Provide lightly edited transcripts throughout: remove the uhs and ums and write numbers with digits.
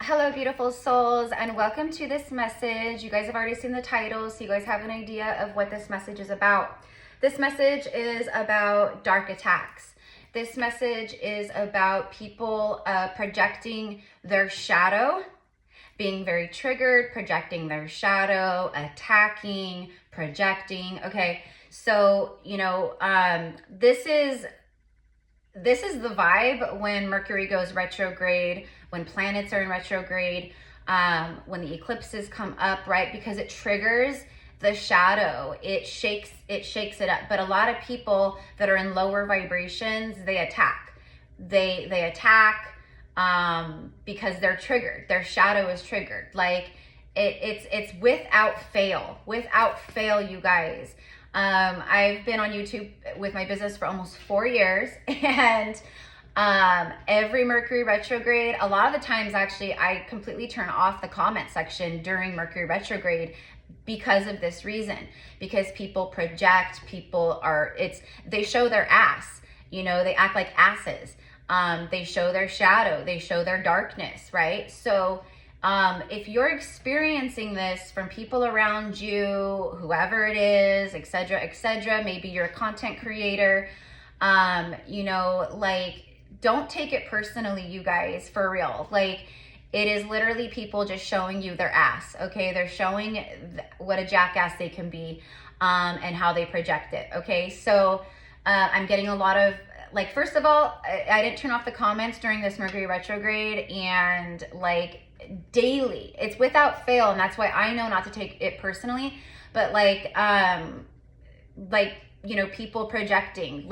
Hello, beautiful souls, and welcome to this message. You guys have already seen the title, so you guys have an idea of what this message is about. This message is about dark attacks. This message is about people projecting their shadow, being very triggered, projecting their shadow, attacking, projecting. Okay, so, this is the vibe when Mercury goes retrograde, when planets are in retrograde, when the eclipses come up, right? Because it triggers the shadow, it shakes it up. But a lot of people that are in lower vibrations, they attack. They attack because they're triggered. Their shadow is triggered. Like it's without fail, you guys. I've been on YouTube with my business for almost 4 years, and every Mercury retrograde, a lot of the times actually I completely turn off the comment section during Mercury retrograde because of this reason, because people project, they show their ass, they act like asses. They show their shadow, they show their darkness, right? So if you're experiencing this from people around you, whoever it is, etc., maybe you're a content creator, don't take it personally, you guys, for real. Like, it is literally people just showing you their ass, okay? They're showing what a jackass they can be, and how they project it, okay? So I'm getting a lot of, first of all, I didn't turn off the comments during this Mercury retrograde, and daily, it's without fail, and that's why I know not to take it personally. But people projecting,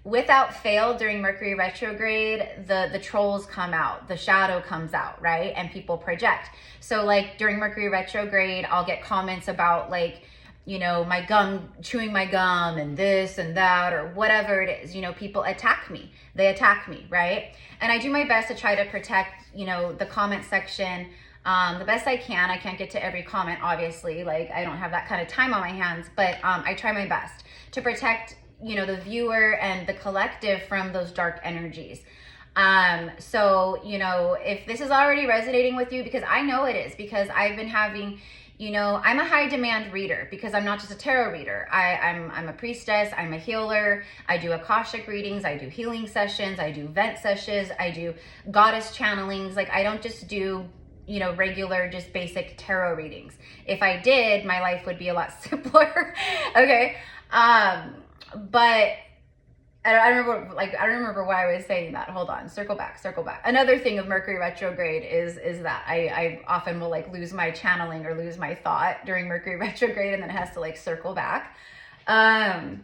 without fail during Mercury retrograde, the trolls come out, the shadow comes out, right? And people project. So during Mercury retrograde, I'll get comments about my gum, chewing my gum, and this and that, or whatever it is. People attack me. They attack me, right? And I do my best to try to protect, the comment section the best I can. I can't get to every comment, obviously. I don't have that kind of time on my hands, but I try my best to protect, the viewer and the collective from those dark energies. So, if this is already resonating with you, because I know it is, because I've been having, I'm a high demand reader, because I'm not just a tarot reader. I'm a priestess, I'm a healer, I do Akashic readings, I do healing sessions, I do vent sessions, I do goddess channelings. I don't just do, regular, just basic tarot readings. If I did, my life would be a lot simpler. Okay. But I don't remember why I was saying that. Hold on, circle back. Another thing of Mercury retrograde is that I often will lose my channeling or lose my thought during Mercury retrograde, and then it has to circle back. I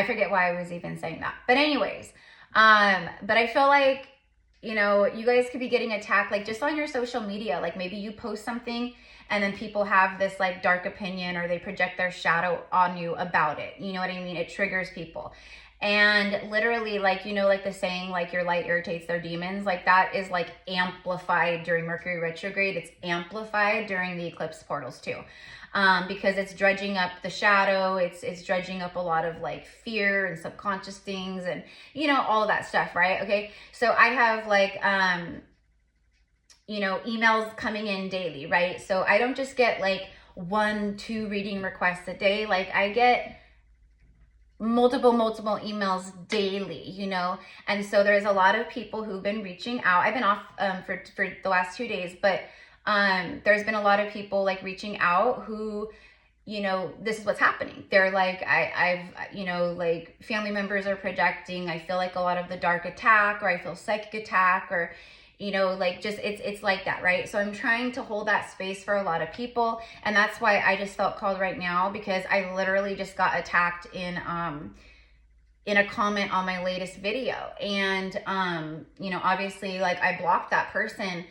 forget why I was even saying that. But anyways, but I feel like, you guys could be getting attacked, just on your social media. Maybe you post something and then people have this dark opinion, or they project their shadow on you about it. You know what I mean? It triggers people. And literally, the saying, your light irritates their demons, that is amplified during Mercury retrograde. It's amplified during the eclipse portals too. Because it's dredging up the shadow, it's dredging up a lot of fear and subconscious things, and all of that stuff, right? Okay, so I have emails coming in daily, right? So I don't just get 1-2 reading requests a day. I get multiple emails daily, and so there's a lot of people who've been reaching out. I've been off for the last 2 days, but there's been a lot of people reaching out who, this is what's happening. They're I've family members are projecting. I feel a lot of the dark attack, or I feel psychic attack, or it's like that, right? So I'm trying to hold that space for a lot of people, and that's why I just felt called right now, because I literally just got attacked in a comment on my latest video, and obviously I blocked that person.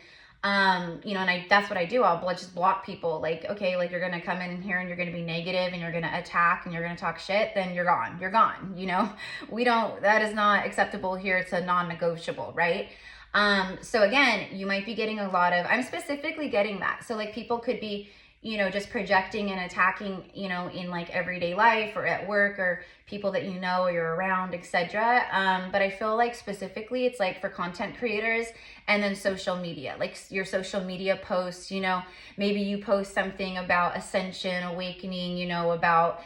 And that's what I do. I'll just block people. Okay, you're going to come in here and you're going to be negative and you're going to attack and you're going to talk shit, then you're gone. That is not acceptable here. It's a non-negotiable, right? So again, you might be getting a lot of, I'm specifically getting that. So people could be, you know, just projecting and attacking, you know, in like everyday life or at work or people that you know or you're around, etc. But I feel like specifically it's like for content creators and then social media, like your social media posts, you know, maybe you post something about ascension, awakening, you know, about,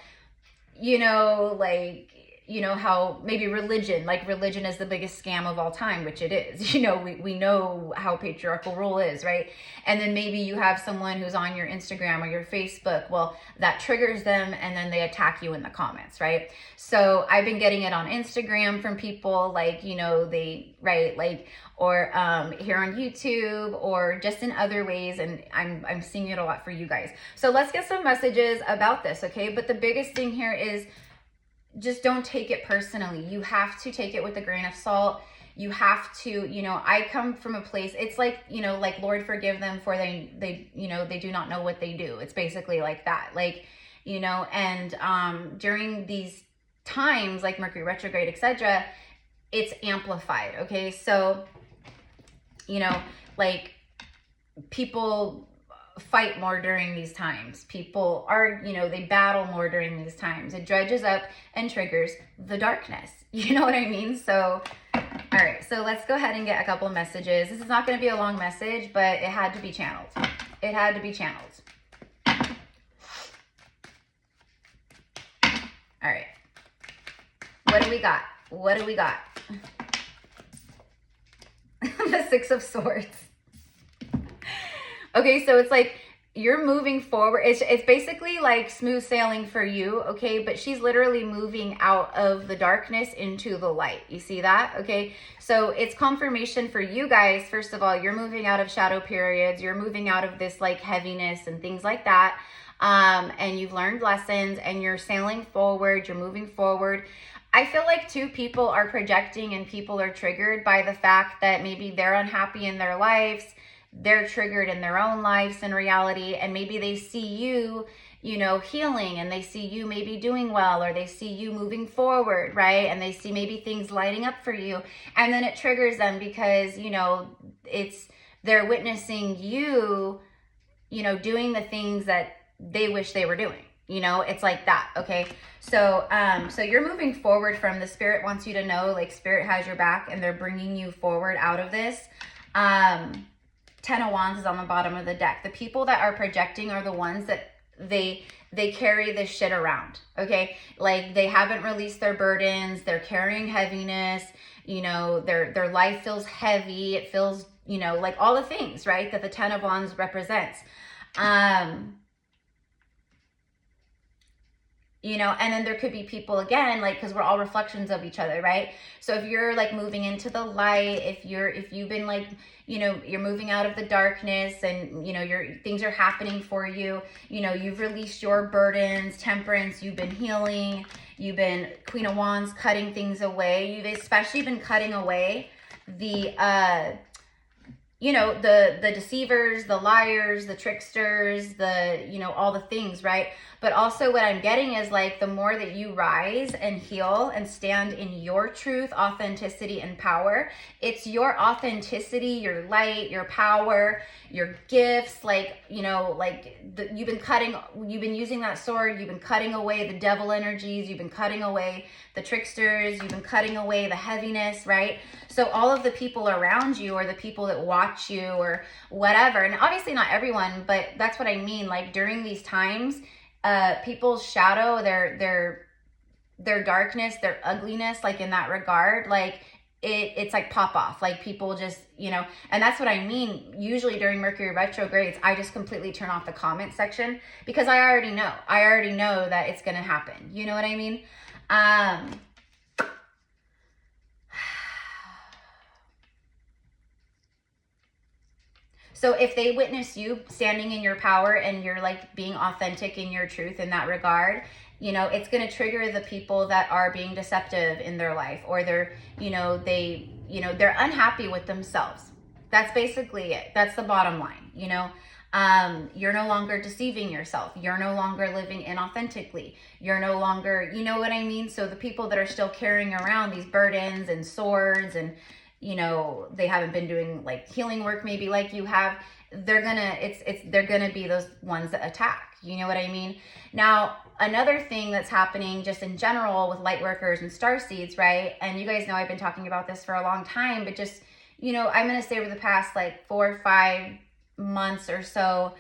you know, like, you know, how maybe religion, like religion is the biggest scam of all time, which it is. You know, we know how patriarchal rule is, right? And then maybe you have someone who's on your Instagram or your Facebook, well, that triggers them and then they attack you in the comments, right? So I've been getting it on Instagram from people like, you know, they, right, like, or here on YouTube or just in other ways, and I'm seeing it a lot for you guys. So let's get some messages about this, okay? But the biggest thing here is just don't take it personally. You have to take it with a grain of salt. You have to, you know, I come from a place, it's like, you know, like, Lord, forgive them for they, you know, they do not know what they do. It's basically like that, like, you know, and during these times like Mercury retrograde, etc., it's amplified, okay? So, you know, like, people fight more during these times. People are, you know, they battle more during these times. It dredges up and triggers the darkness. You know what I mean? So, all right. So let's go ahead and get a couple messages. This is not going to be a long message, but it had to be channeled. It had to be channeled. All right. What do we got? What do we got? The Six of Swords. Okay, so it's like you're moving forward. It's basically like smooth sailing for you, okay? But she's literally moving out of the darkness into the light. You see that? Okay, so it's confirmation for you guys. First of all, you're moving out of shadow periods. You're moving out of this like heaviness and things like that. And you've learned lessons and you're sailing forward. You're moving forward. I feel like too, people are projecting and people are triggered by the fact that maybe they're unhappy in their lives. They're triggered in their own lives in reality, and maybe they see you, you know, healing, and they see you maybe doing well, or they see you moving forward, right? And they see maybe things lighting up for you, and then it triggers them because, you know, they're witnessing you, you know, doing the things that they wish they were doing. You know, it's like that, okay? So, so you're moving forward from the Spirit wants you to know, like, Spirit has your back, and they're bringing you forward out of this. Ten of Wands is on the bottom of the deck. The people that are projecting are the ones that they carry this shit around, okay? Like, they haven't released their burdens. They're carrying heaviness. You know, their life feels heavy. It feels, you know, like all the things, right, that the Ten of Wands represents. You know, and then there could be people again, like, because we're all reflections of each other, right? So if you're like moving into the light, if you've been like, you know, you're moving out of the darkness and, you know, things are happening for you, you know, you've released your burdens, Temperance, you've been healing, you've been Queen of Wands, cutting things away. You've especially been cutting away the, you know, the deceivers, the liars, the tricksters, you know, all the things, right? But also what I'm getting is like the more that you rise and heal and stand in your truth, authenticity, and power, it's your authenticity, your light, your power, your gifts, like, you know, like you've been using that sword, you've been cutting away the devil energies, you've been cutting away the tricksters, you've been cutting away the heaviness, right? So all of the people around you or the people that watch you or whatever, and obviously not everyone, but that's what I mean, like during these times, people's shadow, their darkness, their ugliness, like in that regard, like it's like pop off, like people just, you know, and that's what I mean. Usually during Mercury retrogrades, I just completely turn off the comment section because I already know that it's going to happen. You know what I mean? So if they witness you standing in your power and you're like being authentic in your truth in that regard, you know, it's going to trigger the people that are being deceptive in their life, or they're unhappy with themselves. That's basically it. That's the bottom line. You know, you're no longer deceiving yourself. You're no longer living inauthentically. You're no longer, you know what I mean? So the people that are still carrying around these burdens and swords and, you know, they haven't been doing like healing work maybe like you have, they're gonna be those ones that attack. You know what I mean? Now, another thing that's happening just in general with light workers and starseeds, right? And you guys know I've been talking about this for a long time, but just, you know, I'm gonna say over the past like 4 or 5 months or so,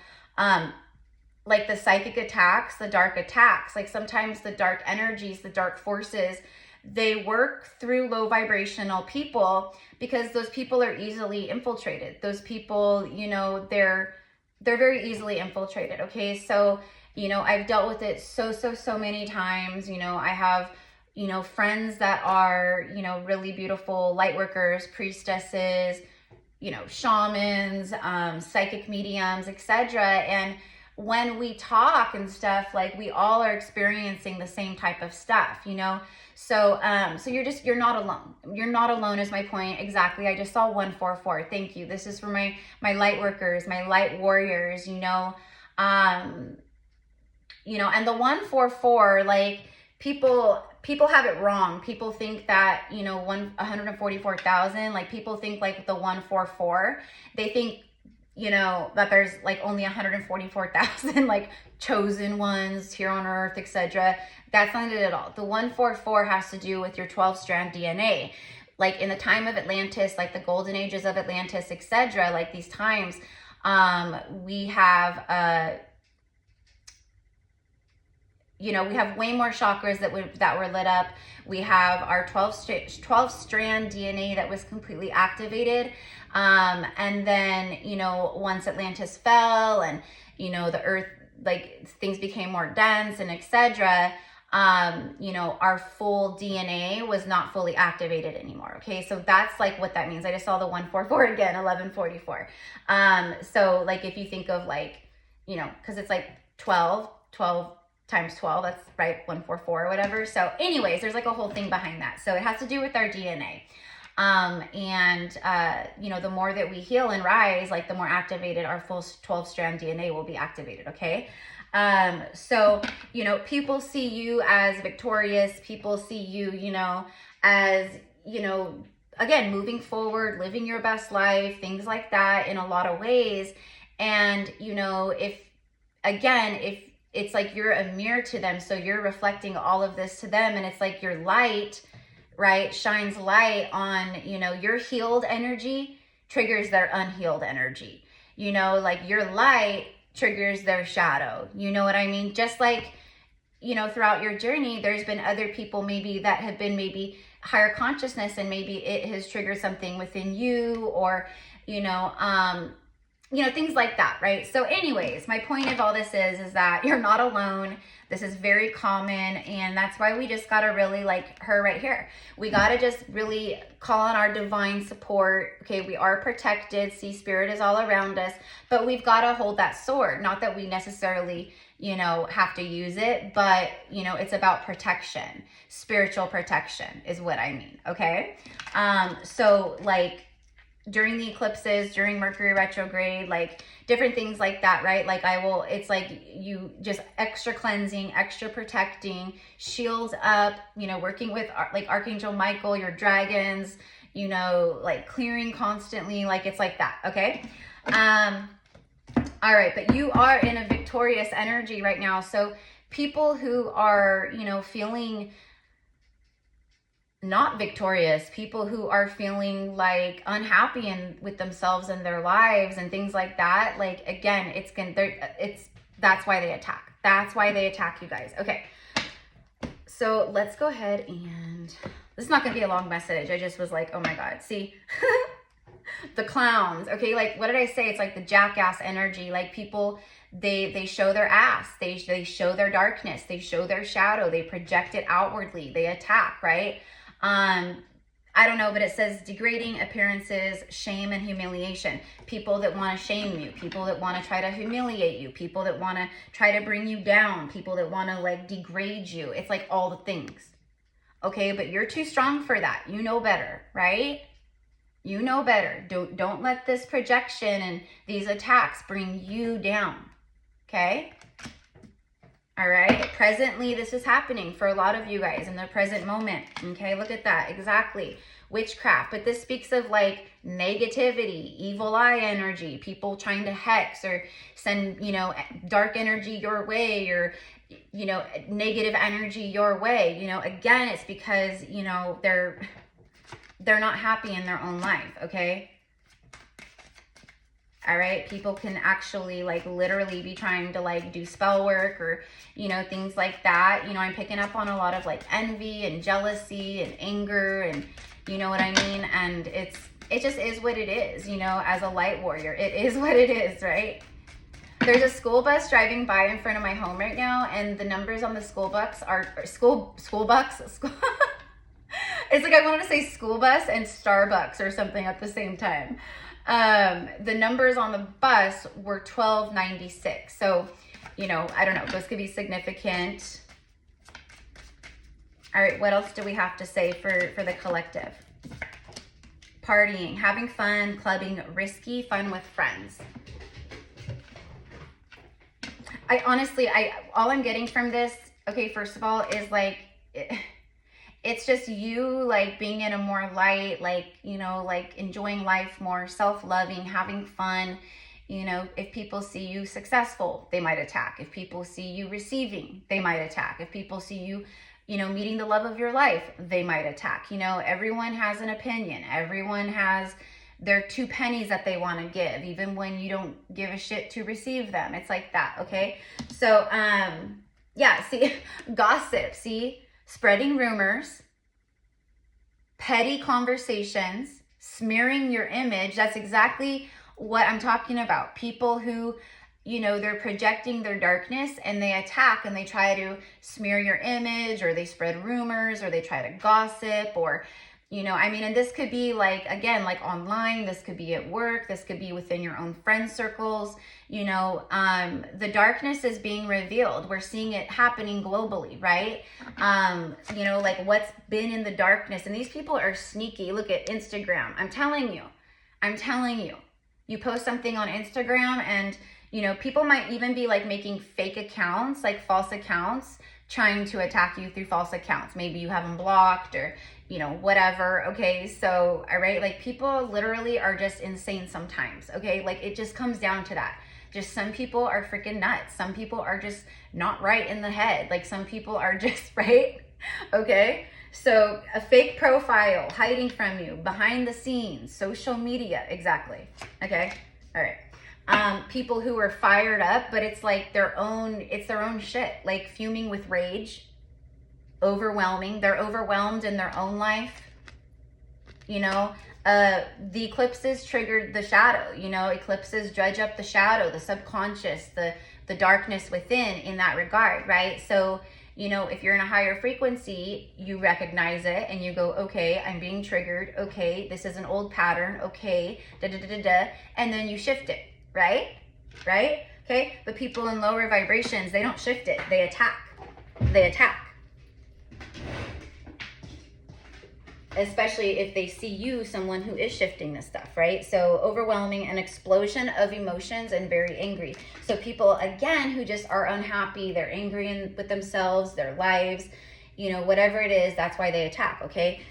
like the psychic attacks, the dark attacks, like sometimes the dark energies, the dark forces, they work through low vibrational people because those people are easily infiltrated. Those people, you know, they're very easily infiltrated. Okay. So, you know, I've dealt with it so many times. You know, I have, you know, friends that are, you know, really beautiful light workers, priestesses, you know, shamans, psychic mediums, etc. And when we talk and stuff, like we all are experiencing the same type of stuff, you know? So, so you're not alone. You're not alone is my point. Exactly. I just saw 144. Thank you. This is for my light workers, my light warriors, you know, and the 144, like people have it wrong. People think that, you know, 144,000, like people think like the 144, they think, you know, that there's like only 144,000 like chosen ones here on earth, etc. That's not it at all. The 144 has to do with your 12-strand DNA. Like in the time of Atlantis, like the golden ages of Atlantis, etc. Like these times, we have, you know, we have way more chakras that were lit up. We have our 12-strand DNA that was completely activated. And then, you know, once Atlantis fell and, you know, the earth, like things became more dense and etc., you know, our full DNA was not fully activated anymore. Okay. So that's like what that means. I just saw the 144 again, 1144. So like, if you think of like, you know, cause it's like 12 times 12, that's right, 144 or whatever. So anyways, there's like a whole thing behind that. So it has to do with our DNA. You know, the more that we heal and rise, like the more activated our full 12-strand DNA will be activated. Okay. So, you know, people see you as victorious. People see you, you know, as, you know, again, moving forward, living your best life, things like that in a lot of ways. And, you know, if it's like you're a mirror to them, so you're reflecting all of this to them, and it's like your light, right, shines light on, you know, your healed energy triggers their unhealed energy. You know, like your light triggers their shadow. You know what I mean? Just like, you know, throughout your journey, there's been other people maybe that have been maybe higher consciousness, and maybe it has triggered something within you, or, you know, things like that, right? So anyways, my point of all this is that you're not alone. This is very common, and that's why we just got to really, like her right here, we got to just really call on our divine support. Okay, we are protected. See, spirit is all around us, but we've got to hold that sword. Not that we necessarily, you know, have to use it, but, you know, it's about protection. Spiritual protection is what I mean, okay? So, like, during the eclipses, during Mercury retrograde, like different things like that, right? Like it's like you just extra cleansing, extra protecting, shields up, you know, working with like Archangel Michael, your dragons, you know, like clearing constantly, like it's like that, okay? All right, but you are in a victorious energy right now. So people who are, you know, feeling not victorious, people who are feeling like unhappy with themselves and their lives and things like that, like again, that's why they attack. That's why they attack, you guys. Okay, so let's go ahead, and this is not gonna be a long message. I just was like, oh my god, see the clowns. Okay, like what did I say? It's like the jackass energy. Like people, they show their ass, they show their darkness, they show their shadow, they project it outwardly, they attack, right? I don't know, but it says degrading appearances, shame and humiliation. People that want to shame you, people that want to try to humiliate you, people that want to try to bring you down, people that want to like degrade you. It's like all the things. Okay, but you're too strong for that. You know better, right? You know better. Don't let this projection and these attacks bring you down. Okay? All right, presently, this is happening for a lot of you guys in the present moment. Okay, look at that, exactly. witchcraft, but this speaks of like negativity, evil eye energy, people trying to hex or send, you know, dark energy your way, or, you know, negative energy your way. You know, again, it's because, you know, they're not happy in their own life, okay? All right, people can actually like literally be trying to like do spell work or, you know, things like that. You know, I'm picking up on a lot of like envy and jealousy and anger, and you know what I mean? And it just is what it is, you know, as a light warrior. It is what it is, right? There's a school bus driving by in front of my home right now, and the numbers on the school bus are school bucks. It's like I wanted to say school bus and Starbucks or something at the same time. The numbers on the bus were 1296. So, you know, I don't know, those could be significant. All right, what else do we have to say for the collective? Partying, having fun, clubbing, risky, fun with friends. I honestly, all I'm getting from this, okay, first of all, is like, it's just you like being in a more light, like, you know, like enjoying life more, self-loving, having fun. You know, if people see you successful, they might attack. If people see you receiving, they might attack. If people see you, you know, meeting the love of your life, they might attack. You know, everyone has an opinion. Everyone has their 2 pennies that they want to give, even when you don't give a shit to receive them. It's like that, okay? So, yeah, see, gossip, see? Spreading rumors, petty conversations, smearing your image. That's exactly what I'm talking about. People who, you know, they're projecting their darkness and they attack and they try to smear your image, or they spread rumors, or they try to gossip, or, you know, I mean, and this could be like, again, like online, this could be at work, this could be within your own friend circles. You know, the darkness is being revealed. We're seeing it happening globally, right? You know, like what's been in the darkness, and these people are sneaky. Look at Instagram. I'm telling you, you post something on Instagram and, you know, people might even be like making fake accounts, like false accounts, trying to attack you through false accounts. Maybe you have them blocked, or, you know, whatever. Okay. So, all right. Like people literally are just insane sometimes. Okay. Like it just comes down to that. Just some people are freaking nuts. Some people are just not right in the head. Like some people are just, right? Okay. So a fake profile, hiding from you, behind the scenes, social media. Exactly. Okay. All right. People who are fired up, but it's like it's their own shit, like fuming with rage, overwhelming. They're overwhelmed in their own life. You know, the eclipses triggered the shadow. You know, eclipses dredge up the shadow, the subconscious, the darkness within in that regard, right? So, you know, if you're in a higher frequency, you recognize it and you go, okay, I'm being triggered. Okay, this is an old pattern. Okay, and then you shift it, right? Right? Okay, but people in lower vibrations, they don't shift it. They attack. They attack. Especially if they see you, someone who is shifting this stuff, right? So overwhelming, an explosion of emotions, and very angry. So people, again, who just are unhappy, they're angry with themselves, their lives, you know, whatever it is, that's why they attack, okay?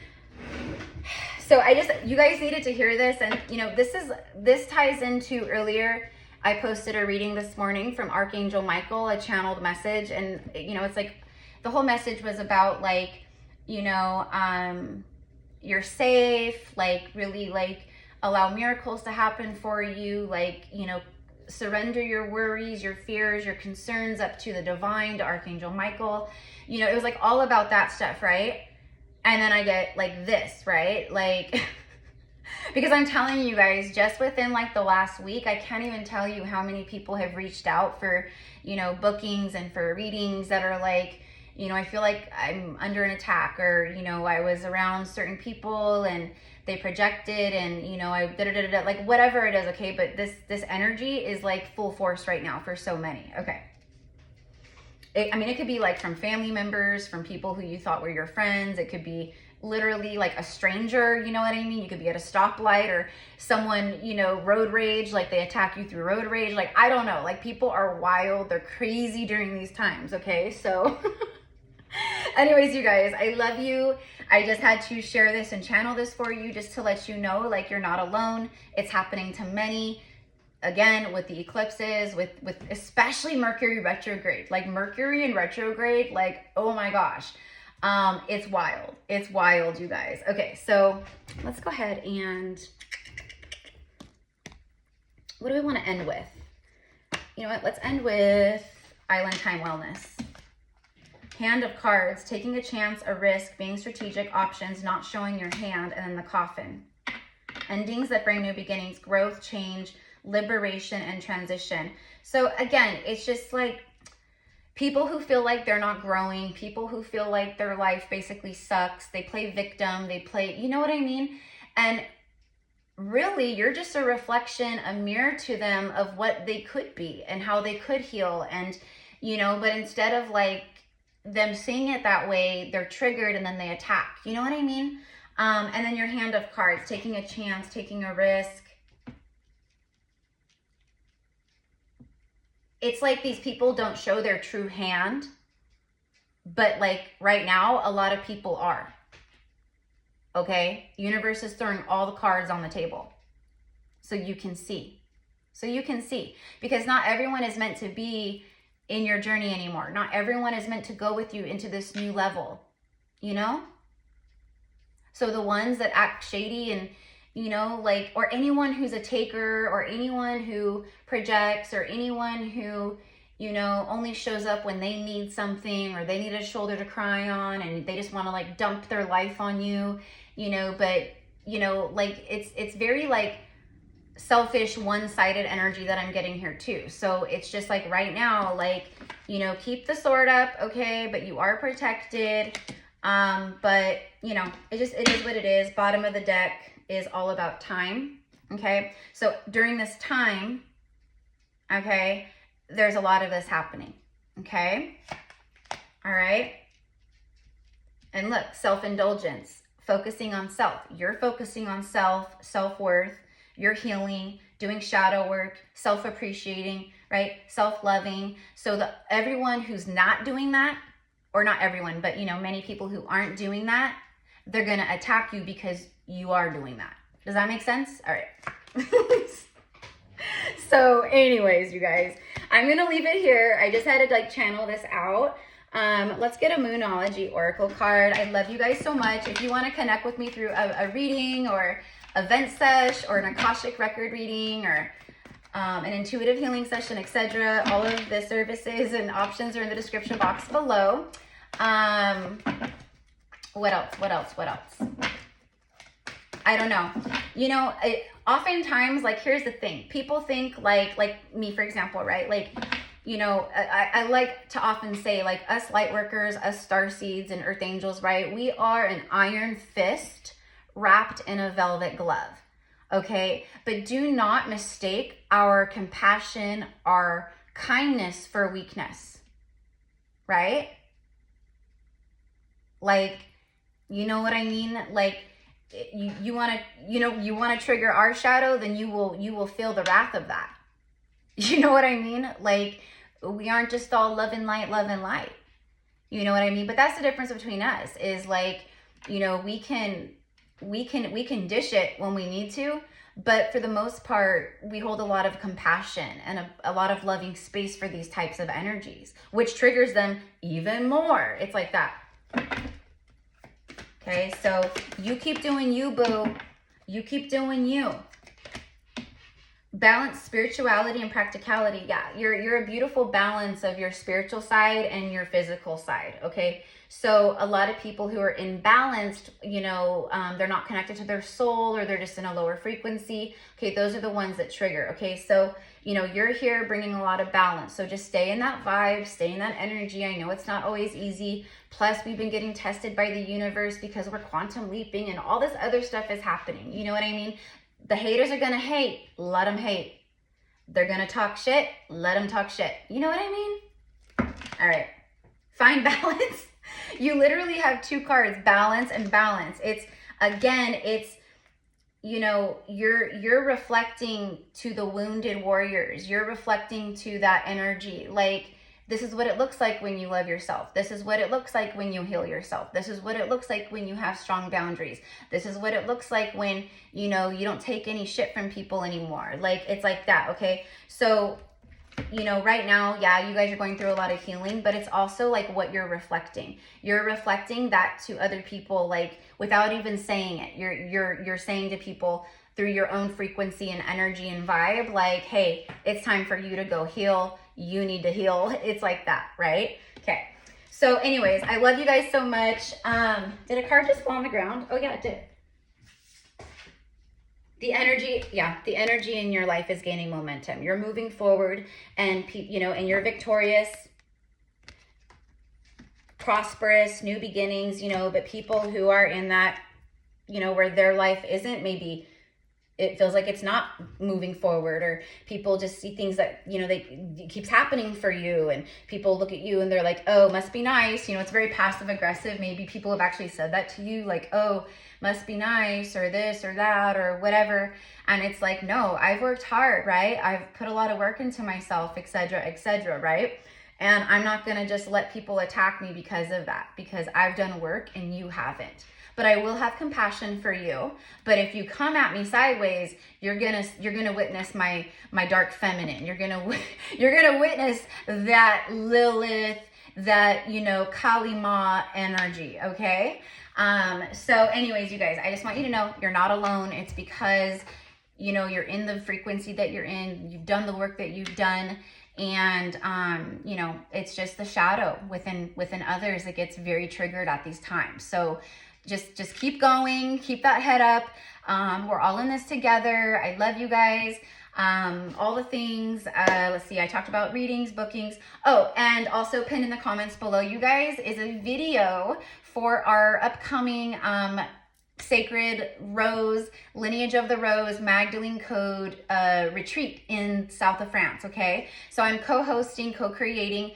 So you guys needed to hear this. And, you know, this ties into earlier, I posted a reading this morning from Archangel Michael, a channeled message. And, you know, it's like, the whole message was about like, you know, you're safe, like really like allow miracles to happen for you, like, you know, surrender your worries, your fears, your concerns up to the divine, to Archangel Michael. You know, it was like all about that stuff, right? And then I get like this, right? Like, because I'm telling you guys, just within like the last week, I can't even tell you how many people have reached out for, you know, bookings and for readings that are like, you know, I feel like I'm under an attack, or, you know, I was around certain people and they projected, and, you know, like whatever it is. Okay. But this energy is like full force right now for so many. Okay. I mean, it could be like from family members, from people who you thought were your friends. It could be literally like a stranger, you know what I mean? You could be at a stoplight, or someone, you know, road rage, like they attack you through road rage. Like, I don't know, like people are wild. They're crazy during these times. Okay. So Anyways, you guys, I love you. I just had to share this and channel this for you just to let you know, like, you're not alone. It's happening to many. Again, with the eclipses, with especially Mercury retrograde. Like, Mercury in retrograde, like, oh my gosh. It's wild. It's wild, you guys. Okay, so let's go ahead and what do we want to end with? You know what? Let's end with Island Time Wellness. Hand of Cards, taking a chance, a risk, being strategic, options, not showing your hand, and then the Coffin. Endings that bring new beginnings, growth, change, liberation, and transition. So again, it's just like people who feel like they're not growing, people who feel like their life basically sucks. They play victim, they play, you know what I mean? And really, you're just a reflection, a mirror to them of what they could be and how they could heal. And, you know, but instead of like them seeing it that way, they're triggered and then they attack. You know what I mean? And then your Hand of Cards, taking a chance, taking a risk. It's like these people don't show their true hand, but like right now, a lot of people are. Okay, universe is throwing all the cards on the table so you can see. So you can see, because not everyone is meant to be in your journey anymore. Not everyone is meant to go with you into this new level, you know? So the ones that act shady and, you know, like, or anyone who's a taker, or anyone who projects, or anyone who, you know, only shows up when they need something, or they need a shoulder to cry on, and they just want to like dump their life on you. You know, but, you know, like, it's very like selfish, one-sided energy that I'm getting here too. So it's just like right now, like, you know, keep the sword up, okay, but you are protected. But, you know, it is what it is. Bottom of the deck is all about time, okay? So during this time, okay, there's a lot of this happening, okay? All right? And look, self-indulgence. Focusing on self. You're focusing on self, self-worth, you're healing, doing shadow work, self-appreciating, right? Self-loving. So everyone who's not doing that, or not everyone, but, you know, many people who aren't doing that, they're going to attack you because you are doing that. Does that make sense? All right. So anyways, you guys, I'm going to leave it here. I just had to like channel this out. Let's get a Moonology Oracle card. I love you guys so much. If you want to connect with me through a reading, or a vent sesh, or an Akashic record reading, or an intuitive healing session, etc., all of the services and options are in the description box below. What else? I don't know. You know, oftentimes, like, here's the thing. People think like me, for example, right? Like, you know, I like to often say, like, us light workers, us starseeds and earth angels, right? We are an iron fist wrapped in a velvet glove, okay? But do not mistake our compassion, our kindness for weakness, right? Like, you know what I mean? Like, you want to, you know, you want to trigger our shadow, then you will feel the wrath of that. You know what I mean? Like, we aren't just all love and light, love and light. You know what I mean? But that's the difference between us, is like, you know, we can dish it when we need to, but for the most part, we hold a lot of compassion and a lot of loving space for these types of energies, which triggers them even more. It's like that. Okay, so you keep doing you, boo. You keep doing you. Balance spirituality and practicality. Yeah, you're a beautiful balance of your spiritual side and your physical side, okay? So a lot of people who are imbalanced, you know, they're not connected to their soul, or they're just in a lower frequency. Okay, those are the ones that trigger, okay? So, you know, you're here bringing a lot of balance. So just stay in that vibe, stay in that energy. I know it's not always easy. Plus, we've been getting tested by the universe because we're quantum leaping and all this other stuff is happening. You know what I mean? The haters are going to hate. Let them hate. They're going to talk shit. Let them talk shit. You know what I mean? All right. Find balance. You literally have two cards, balance and balance. It's, again, it's, you know, you're reflecting to the wounded warriors. You're reflecting to that energy. Like, This is what it looks like when you love yourself. This is what it looks like when you heal yourself. This is what it looks like when you have strong boundaries. This is what it looks like when, you know, you don't take any shit from people anymore. Like, it's like that, okay? So, you know, right now, yeah, you guys are going through a lot of healing, but it's also like what you're reflecting. You're reflecting that to other people, like without even saying it. You're saying to people through your own frequency and energy and vibe, like, hey, it's time for you to go heal. You need to heal. It's like that, right? Okay. So anyways, I love you guys so much. Did a card just fall on the ground? Oh yeah, it did. The energy, yeah, the energy in your life is gaining momentum. You're moving forward, and you know, and you're victorious, prosperous, new beginnings, you know, but people who are in that, you know, where their life isn't, maybe it feels like it's not moving forward, or people just see things that, you know, it keeps happening for you, and people look at you and they're like, oh, must be nice. You know, it's very passive aggressive. Maybe people have actually said that to you, like, oh, must be nice, or this or that or whatever. And it's like, no, I've worked hard, right? I've put a lot of work into myself, etc., right? And I'm not going to just let people attack me because of that, because I've done work and you haven't. But I will have compassion for you. But if you come at me sideways, you're gonna witness my dark feminine. You're gonna witness that Lilith, that, you know, Kali Ma energy. Okay. So anyways, you guys, I just want you to know you're not alone. It's because, you know, you're in the frequency that you're in. You've done the work that you've done. And, you know, it's just the shadow within others that gets very triggered at these times. So just keep going, keep that head up. We're all in this together. I love you guys. All the things, let's see, I talked about readings, bookings. Oh, and also pinned in the comments below, you guys, is a video for our upcoming, Sacred Rose, Lineage of the Rose, Magdalene Code retreat in south of France, okay? So I'm co-hosting, co-creating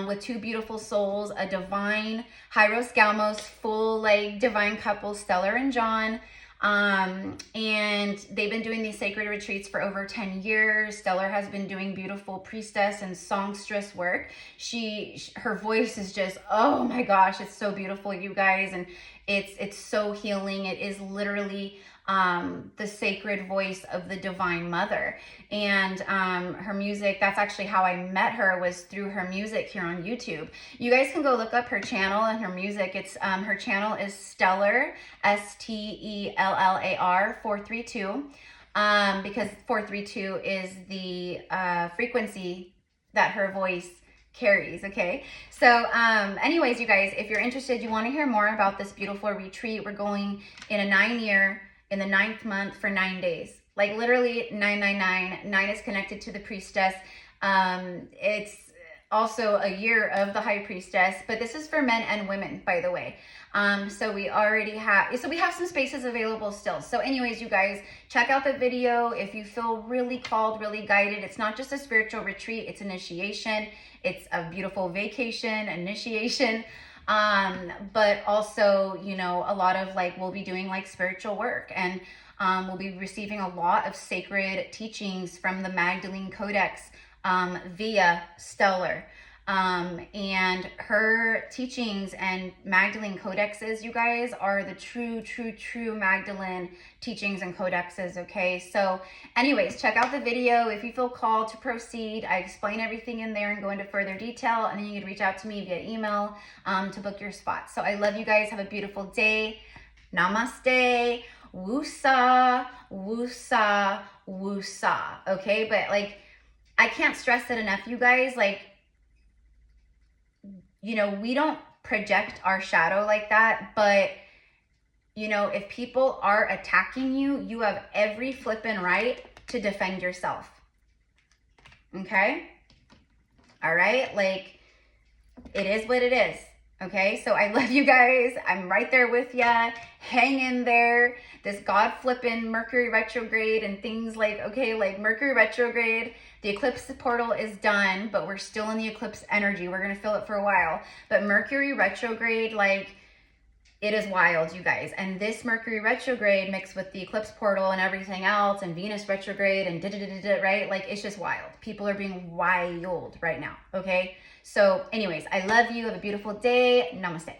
with two beautiful souls, a divine Hyros Galmos, full like divine couple, Stellar and John. And they've been doing these sacred retreats for over 10 years. Stellar has been doing beautiful priestess and songstress work. Her voice is just, oh my gosh, it's so beautiful, you guys. And it's so healing. It is literally the sacred voice of the Divine Mother. And her music, that's actually how I met her, was through her music here on YouTube. You guys can go look up her channel and her music. It's her channel is Stellar, STELLAR 432, because 432 is the frequency that her voice carries. Okay, so anyways, you guys, if you're interested, you want to hear more about this beautiful retreat, we're going in a 9-year, in the 9th month for 9 days, like literally 999. 9 is connected to the priestess. It's also a year of the high priestess, but this is for men and women, by the way. So we have some spaces available still. So anyways, you guys, check out the video if you feel really called, really guided. It's not just a spiritual retreat, it's initiation. It's a beautiful vacation, initiation. But also, you know, a lot of like, we'll be doing like spiritual work, and we'll be receiving a lot of sacred teachings from the Magdalene Codex via Stellar. And her teachings and Magdalene codexes, you guys, are the true Magdalene teachings and codexes, okay? So anyways, check out the video if you feel called to proceed. I explain everything in there and go into further detail, and then you can reach out to me via email to book your spot. So I love you guys. Have a beautiful day. Namaste. Woosah, woosah, woosah, okay? But like, I can't stress it enough, you guys, like, you know, we don't project our shadow like that, but, you know, if people are attacking you, you have every flippin' right to defend yourself. Okay? All right? Like, it is what it is. Okay? So I love you guys. I'm right there with ya. Hang in there. This God flippin' Mercury retrograde and things like, okay, like Mercury retrograde, the eclipse portal is done, but we're still in the eclipse energy. We're going to feel it for a while. But Mercury retrograde, like, It is wild, you guys. And this Mercury retrograde mixed with the eclipse portal and everything else and Venus retrograde and right? Like, it's just wild. People are being wild right now, okay? So anyways, I love you. Have a beautiful day. Namaste.